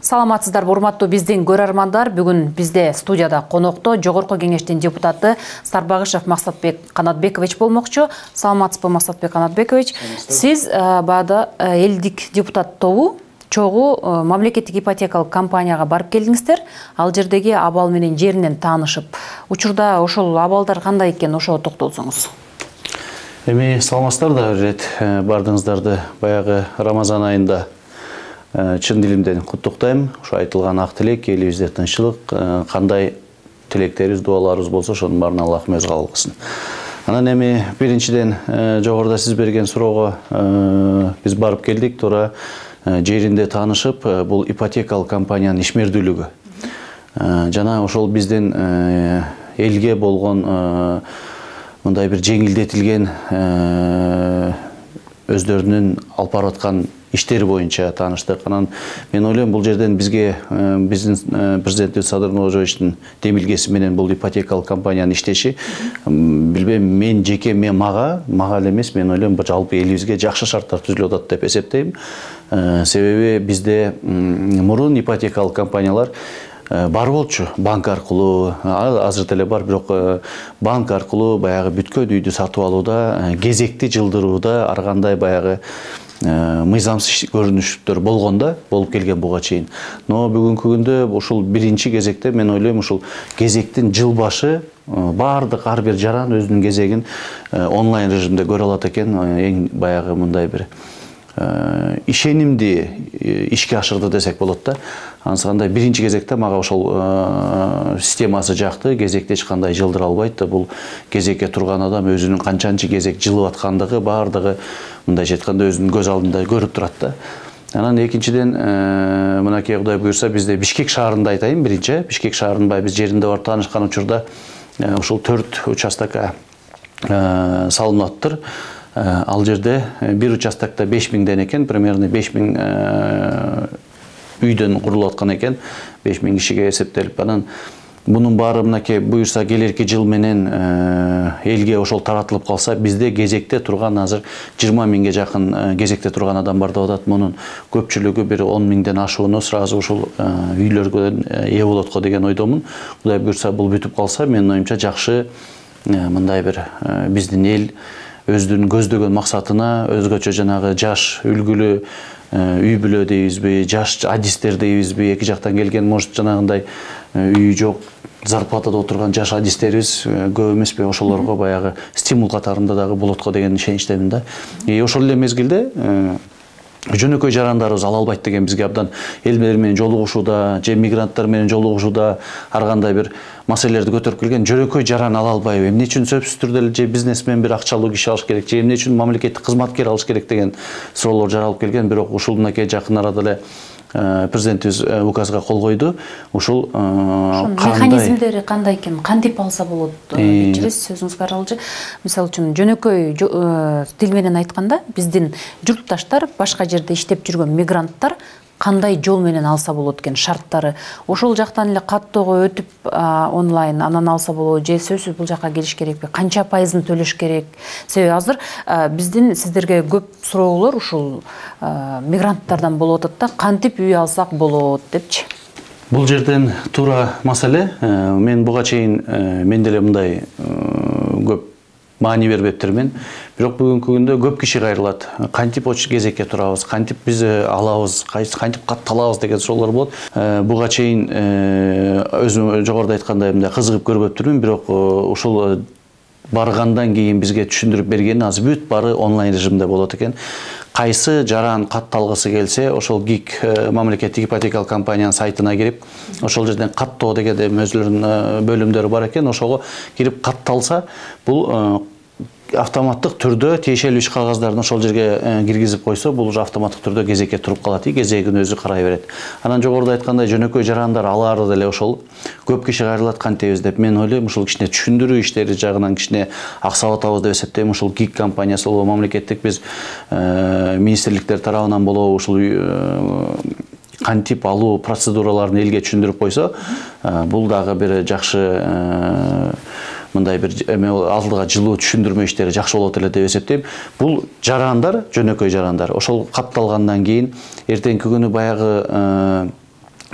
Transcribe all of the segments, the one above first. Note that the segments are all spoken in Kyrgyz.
Саламатсыздар, урматтуу биздин көрөрмандар. Бүгүн бизде студияда конокто Жогорку кеңештин депутаты Сарбагышев Максатбек Канатбекович болмокчу. Саламатсызбы, Максатбек Канатбекович? Сиз баада элдик депутат тобу чогуу мамлекеттик ипотекалык компанияга барып келдиңиздер. Ал жердеги абал менен жеринен таанышып, учурда ошол абалдар кандай экен, ошого токтолсоңуз. Эми саламатсыздар да, рет бардыңыздарды баягы Рамазан айында чын дилимден куттуктайм. Ушу айтылган ак тилек, элибизде тынччылык, кандай тилектерибиз, дуаларыбыз болсо ошонун баарына Аллах өз кабыл кылсын. Анан эми биринчиден жогоруда сиз берген суроого биз барып келдик, туура жеринде таанышып, бул ипотекалык компаниянын ишмердүүлүгү. Жана ошол биздин элге болгон мындай бир жеңилдетилген өздөрүнүн алып бараткан иштери боюнча тааныштык. Анан мен ойлойм, бул жерден бизге биздин президентибиз Садыр Нуркожоевичтин демилгеси менен бул ипотекалык компаниянын иштеши, билбейм, мен жеке мага эле эмес, мен ойлойм, жалпы элибизге жакшы шарттар түзүлүп атат деп эсептейм. Себеби бизде мурун ипотекалык компаниялар бар болчу, банк аркылуу, азыр деле бар, бирок банк аркылуу баягы бүткөн үйдү сатып алууда, кезекти жылдырууда ар кандай баягы мыйзамсыз көрүнүштөр болуп келген буга чейин. Но бүгүнкү күндө ушул биринчи кезекте мен ойлойм, ушул кезектин жыл башы баардык ар бир жаран өзүнүн кезегин онлайн режимде көрө алат экен. Эң баягы мындай бир ишенимди ишке ашырды десек болот да. Анысыкандай биринчи кезекте мага ошол системасы жакты. Кезекте эч кандай жылдыра албайт. Бул кезекке турган адам өзүнүн канчанчы кезек жылып аткандыгы баардыгы мындайча айтканда өзүнүн көз алдында көрүп турат да. Анан экинчиден мынакей Кудай буйрса бизде Бишкек шаарында айтайын биринчи. Бишкек шаарында биз жеринде барып таанышкан учурда ушул 4 участокка салынаттыр. Ал жерде бир участокто 5000ден экен, примерно 5000 үйдөн курулуп аткан экен, 5000 кишиге эсептелип. Анан мунун баары мынакей буйрса келерки жыл менен элге ошол таратылып калса, бизде кезекте турган азыр 20 миңге жакын кезекте турган адам бар деп атат. Мунун көпчүлүгү бир 10 миңден ашууну сразу ушул үйлөргө ээ болот го деген ойдомун. Кудай буйрса бул бүтүп калса, менин оюмча жакшы мындай бир биздин эл өзүнүн көздөгөн максатына, өзгөчө жанагы жаш үлгүлү үй бүлө дейбизби, жаш адистер дейбизби, эки жактан келген, может жанагындай үйү жок, зарплатада отурган жаш адистерибиз көп эмеспи, ошолорго баягы стимул катарында дагы болот го деген ишеничтемин да. Ошол эле мезгилде жөнөкөй жарандарыбыз ала албайт деген бизге абдан элдер менен жолугушууда, же мигранттар менен жолугушууда ар кандай бир маселелерди көтөрүп келген. Жөнөкөй жаран ала албайбы? Эмне үчүн сөзсүз түрдө эле же бизнесмен бир акчалуу киши алыш керек, же эмне үчүн мамлекеттик кызматкер алыш керек деген суроолор жаралып келген. Бирок ушул мынакей жакын арада эле президентибиз указга кол койду. Ушул механизмдери кандай экен, кантип алса болот дейчүбүз, сөзүңүзгө аралжы. Мисалы үчүн жөнөкөй тил менен айтканда, биздин журтташтар, башка жерде иштеп жүргөн мигранттар кандай жол менен алса болот экен, шарттары. Ошол жактан эле каттоого өтүп онлайн анан алса болобу, же сөзсүз бул жакка келиш керекпи? Канча пайызын төлөш керек? Себеби азыр биздин сиздерге көп суроолор ушул мигранттардан болуп атат да, кантип үй алсак болот депчи. Бул жерден туура маселе. Мен буга чейин мен деле мындай көп маани бербептирмин. Бирок бүгүнкү күндө көп киши кайрылат. Кантип кезекке турабыз, кантип биз алабыз, кантип катталабыз деген суроолор болот. Буга чейин өзүм жогоруда айткандай мындай кызыгып көрбөптүрмүн, бирок ушул баргандан кийин бизге түшүндүрүп бергени азыр бүт баары онлайн режимде болот экен. Кайсы жаран катталгысы келсе, ошол ГИК мамлекеттик ипотекалык компаниянын сайтына кирип, ошол жерден каттоо деген өзүлөрүнүн бөлүмдөрү бар экен. Ошого кирип катталса, бул автоматтык түрдө тиешелүү иш кагаздарын ошол жерге киргизип койсо, бул уже автоматтык түрдө кезекке туруп калат, кезегин өзү карай берет. Анан жогоруда айткандай жөнөкөй жарандар алары деле ошол көп киши кайрылат, кантебиз деп. Мен ойлойм, ушул кичине түшүндүрүү иштери жагынан кичине аксап атабыз деп эсептейм. Ушул ГИК компаниясы болобу, мамлекеттик биз министрликтер тарабынан болобу, ушул кантип алуу процедураларын элге түшүндүрүп койсо, бул дагы бир жакшы мындай бир алдыга жылуу түшүндүрмө иштери жакшы болот эле деп эсептейм. Бул жарандар, жөнөкөй жарандар, ошол катталгандан кийин эртеңки күнү баягы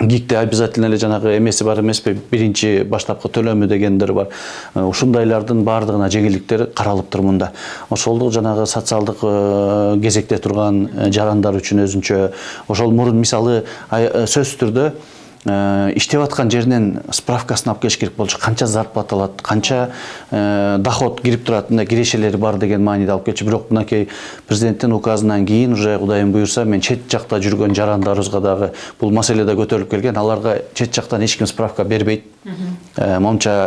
ГИКте обязательно эле жанагы эмеси бар эмеспи, биринчи баштапкы төлөмү дегендер бар. Ушундайлардын баардыгына жеңилдиктер каралыптыр мында. Ошол жанагы социалдык кезекте турган жарандар үчүн өзүнчө, ошол мурун мисалы сөзсүз түрдө иштеп аткан жеринен справкасын алып келиш керек болчу. Канча зарплата алат, канча доход кирип турат, мындай кирешелери бар деген мааниде алып келчү. Бирок мынакей президенттин указынан кийин уже Кудайым буюрса, мен чет жакта жүргөн жарандарыбызга дагы бул маселе да көтөрүлүп келген. Аларга чет жактан эч ким справка бербейт. Момча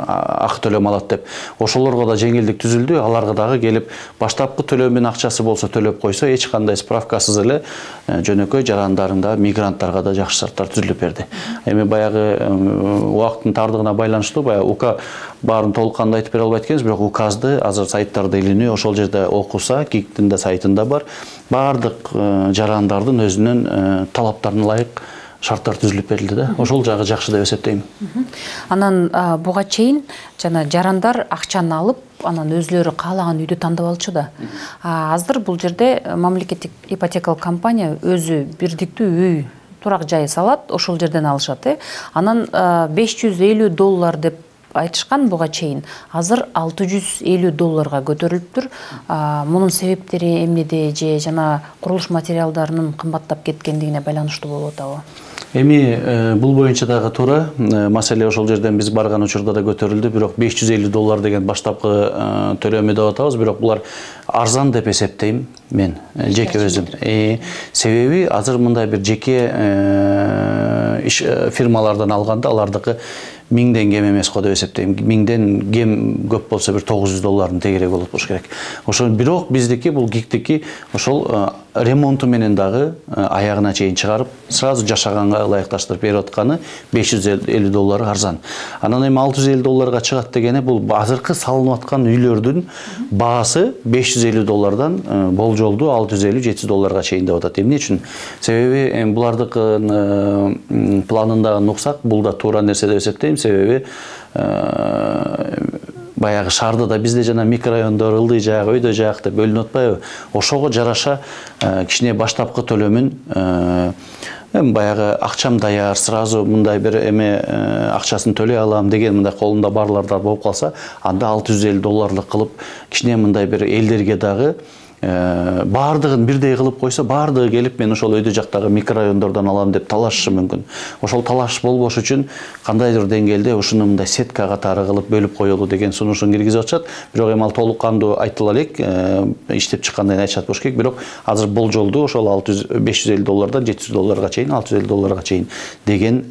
ак төлөм алат деп. Ошолорго да жеңилдик түзүлдү. Аларга дагы келип баштапкы төлөмүн акчасы болсо төлөп койсо, эч кандай справкасыз эле жөнөкөй жарандарында, мигранттарга да жакшы шарттар түзүлүп берди. Эми баягы убакыттын тардыгына байланыштуу баягы УК баарын толук кандай айтып бере албайт экенбиз, бирок указды азыр сайттарда илинүү, ошол жерде окуса, ГИКтин да сайтында бар. Баардык жарандардын өзүнүн талаптарына ылайык шарттар түзүлүп берилди да. Ошол жагы жакшы деп эсептейм. Анан буга чейин жана жарандар акчаны алып, анан өзлөрү каалаган үйдү тандап алчу да. Азыр бул жерде мамлекеттик ипотекалык компания өзү бирдиктүү үй, турак жай салат, ошол жерден алышат. Анан $550 деп айтышкан буга чейин. Азыр $650 көтөрүлүптүр. Мунун себептери эмнеде же жана курулуш материалдарынын кымбаттап кеткендигине байланыштуу болуп атабы? Эми бул боюнча дагы туура маселе ошол жерден биз барган учурда да көтөрүлдү, бирок $550 деген баштапкы төлөмү деп атабыз, бирок булар арзан деп эсептейм мен, жеке өзүм. Себеби азыр мындай бир жеке фирмалардан алганда алардыкы 1000ден кем эмес го деп эсептейм. 1000ден кем көп болсо бир $900 тегерек болот болуш керек. Ошол бирок биздики бул ГИКтики ошол ремонту менен дагы аягына чейин чыгарып, сразу жашаганга ылайыкташтырып берип атканы $550 арзан. Анан эми $650 чыгат дегени бул азыркы салынып аткан үйлөрдүн баасы $550 болжолду $650-700 чейин деп атат. Эмне үчүн? Себеби булардыкын планында нуксак, бул да туура нерсе деп эсептейм. Себеби баягы шаарда да бизде жана микрорайондор, ылдый жаак, өйдө жаак деп бөлүнүп атпайбы? Ошого жараша кичине баштапкы төлөмүн баягы акчам даяр, сразу мындай бир акчасын төлөй алам деген мындай колунда барларда болуп калса, анда $650 кылып кичине мындай бир элдерге дагы баардыгын бирдей кылып койсо, баардыгы келип мен ошол өйдө жактагы микрорайондордон алам деп талашышы мүмкүн. Ошол талаш болбош үчүн кандайдыр деңгээлде ушуну мындай сетка катары кылып бөлүп коелу деген сунушун киргизип атышат. Бирок эми ал толук кандуу айтыла элек, иштеп чыккандан кийин айтышат болуш керек. Бирок азыр болжолду ошол $550-дан $700 чейин, $650 чейин деген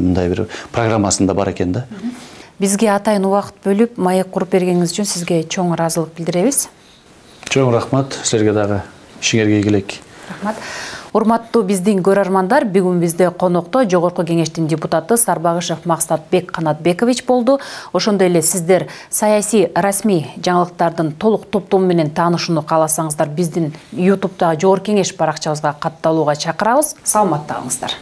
мындай бир программасында бар экен да. Бизге атайын убакыт бөлүп, маек куруп бергениңиз үчүн сизге чоң ыраазылык билдиребиз. Чоң рахмат, силерге дагы ишиңерге ийгилик. Рахмат. Урматтуу биздин көрөрмандар, бүгүн бизде конокто Жогорку Кеңештин депутаты Сарбагышев Максатбек Канатбекович болду. Ошондой эле сиздер саясий расмий жаңылыктардын толук топтому менен таанышууну кааласаңыздар, биздин YouTube'да Жогорку Кеңеш баракчабызга катталууга чакырабыз. Саламатта калыңыздар.